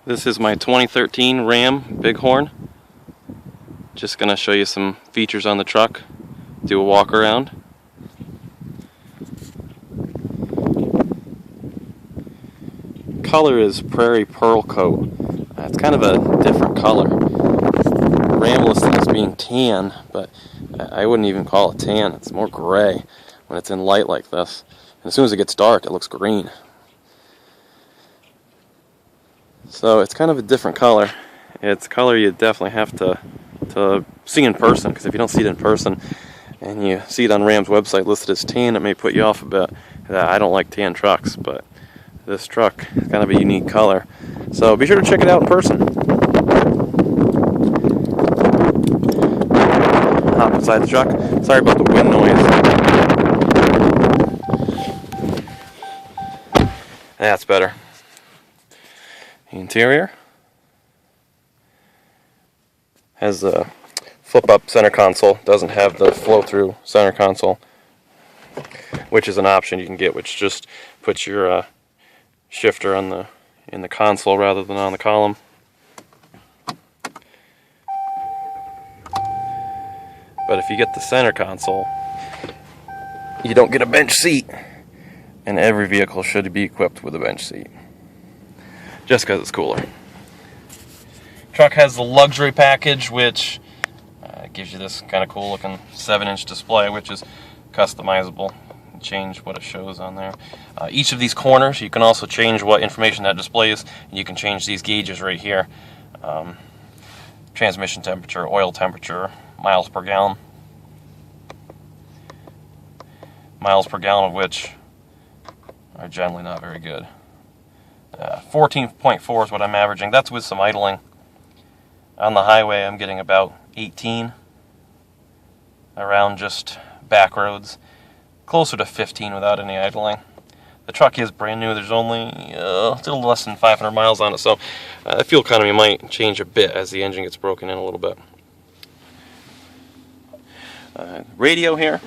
This is my 2013 Ram Bighorn. Just going to show you some features on the truck, do a walk around. Color is Prairie Pearl Coat. It's kind of a different color. Ram listed as being tan, but I wouldn't even call it tan. It's more gray when it's in light like this. And as soon as it gets dark, it looks green. So it's kind of a different color. It's a color you definitely have to see in person, because if you don't see it in person and you see it on Ram's website listed as tan, it may put you off a bit. I don't like tan trucks, but this truck is kind of a unique color. So be sure to check it out in person. Hop inside the truck. Sorry about the wind noise. That's better. Interior has a flip-up center console. Doesn't have the flow-through center console, which is an option you can get, which just puts your shifter in the console rather than on the column. But if you get the center console, you don't get a bench seat, and every vehicle should be equipped with a bench seat, just because it's cooler. Truck has the luxury package, which gives you this kind of cool looking 7-inch display, which is customizable. Change what it shows on there. Each of these corners, you can also change what information that displays. You can change these gauges right here. Transmission temperature, oil temperature, miles per gallon. Miles per gallon of which are generally not very good. 14.4 is what I'm averaging. That's with some idling. On the highway, I'm getting about 18 around just back roads. Closer to 15 without any idling. The truck is brand new. There's only a little less than 500 miles on it, so the fuel economy might change a bit as the engine gets broken in a little bit. Radio here.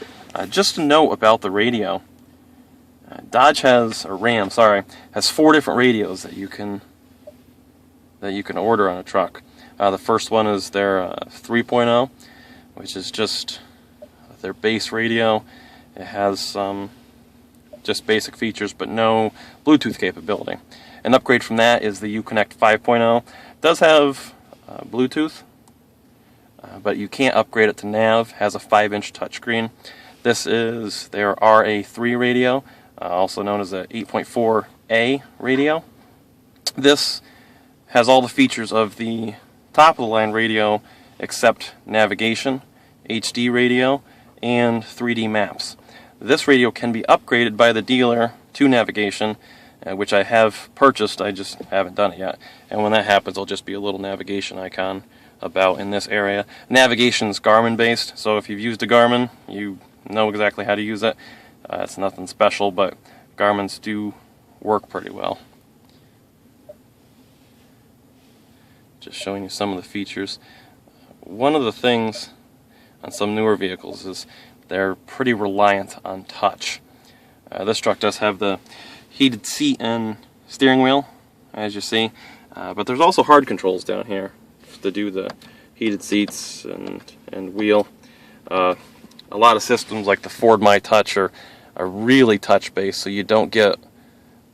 Just a note about the radio. Ram has 4 different radios that you can order on a truck. The first one is their 3.0, which is just their base radio. It has some just basic features, but no Bluetooth capability. An upgrade from that is the Uconnect 5.0. It does have Bluetooth, but you can't upgrade it to nav. It has a 5-inch touchscreen. This is their RA3 radio, also known as a 8.4A radio. This has all the features of the top-of-the-line radio except navigation, HD radio, and 3D maps. This radio can be upgraded by the dealer to navigation, which I have purchased, I just haven't done it yet. And when that happens, there'll just be a little navigation icon about in this area. Navigation's Garmin based, so if you've used a Garmin, you know exactly how to use it. It's nothing special, but Garmin's do work pretty well. Just showing you some of the features. One of the things on some newer vehicles is they're pretty reliant on touch. This truck does have the heated seat and steering wheel, as you see, but there's also hard controls down here to do the heated seats and wheel. A lot of systems like the Ford My Touch are really touch-based, so you don't get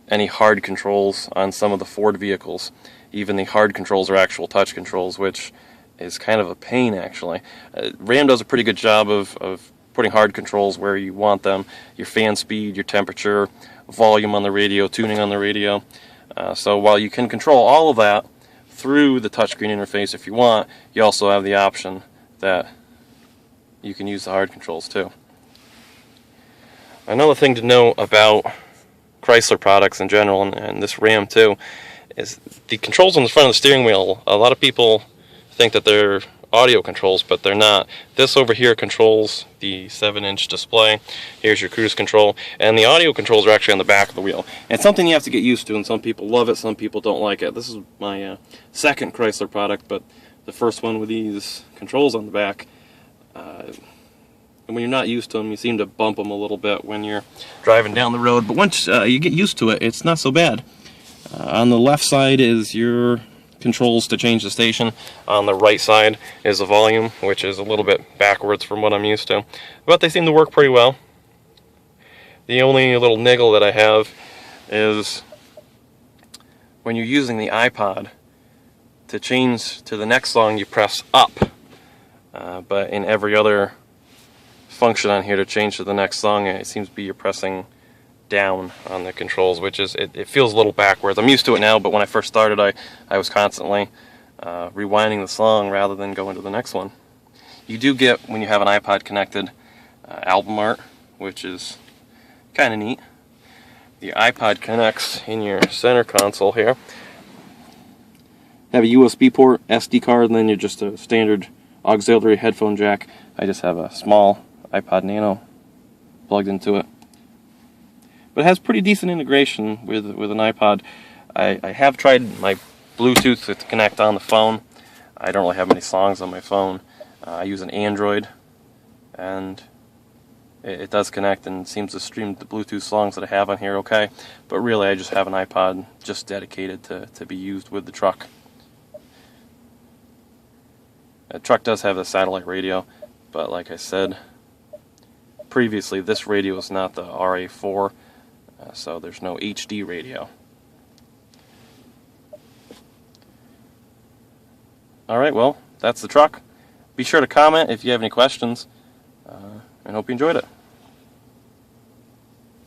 any hard controls on some of the Ford vehicles. Even the hard controls are actual touch controls, which is kind of a pain, actually. Ram does a pretty good job of putting hard controls where you want them. Your fan speed, your temperature, volume on the radio, tuning on the radio. So while you can control all of that through the touchscreen interface if you want, you also have the option that you can use the hard controls too. Another thing to know about Chrysler products in general, and this Ram too, is the controls on the front of the steering wheel. A lot of people think that they're audio controls, but they're not. This over here controls the 7-inch display. Here's your cruise control, and the audio controls are actually on the back of the wheel. And it's something you have to get used to, and some people love it, some people don't like it. This is my second Chrysler product, but the first one with these controls on the back. And when you're not used to them, you seem to bump them a little bit when you're driving down the road. But once you get used to it, it's not so bad. On the left side is your controls to change the station. On the right side is the volume, which is a little bit backwards from what I'm used to. But they seem to work pretty well. The only little niggle that I have is when you're using the iPod, to change to the next song you press up. But in every other function on here to change to the next song, it seems to be you're pressing down on the controls, which is, it feels a little backwards. I'm used to it now, but when I first started I was constantly rewinding the song rather than going to the next one. You do get, when you have an iPod connected, album art, which is kind of neat. The iPod connects in your center console here. Have a USB port, SD card, and then you're just a standard auxiliary headphone jack. I just have a small iPod Nano plugged into it. But it has pretty decent integration with an iPod. I have tried my Bluetooth to connect on the phone. I don't really have many songs on my phone. I use an Android, and it does connect and seems to stream the Bluetooth songs that I have on here okay. But really I just have an iPod just dedicated to be used with the truck. The truck does have a satellite radio, but like I said previously, this radio is not the RA4, so there's no HD radio. Alright, well, that's the truck. Be sure to comment if you have any questions, and hope you enjoyed it.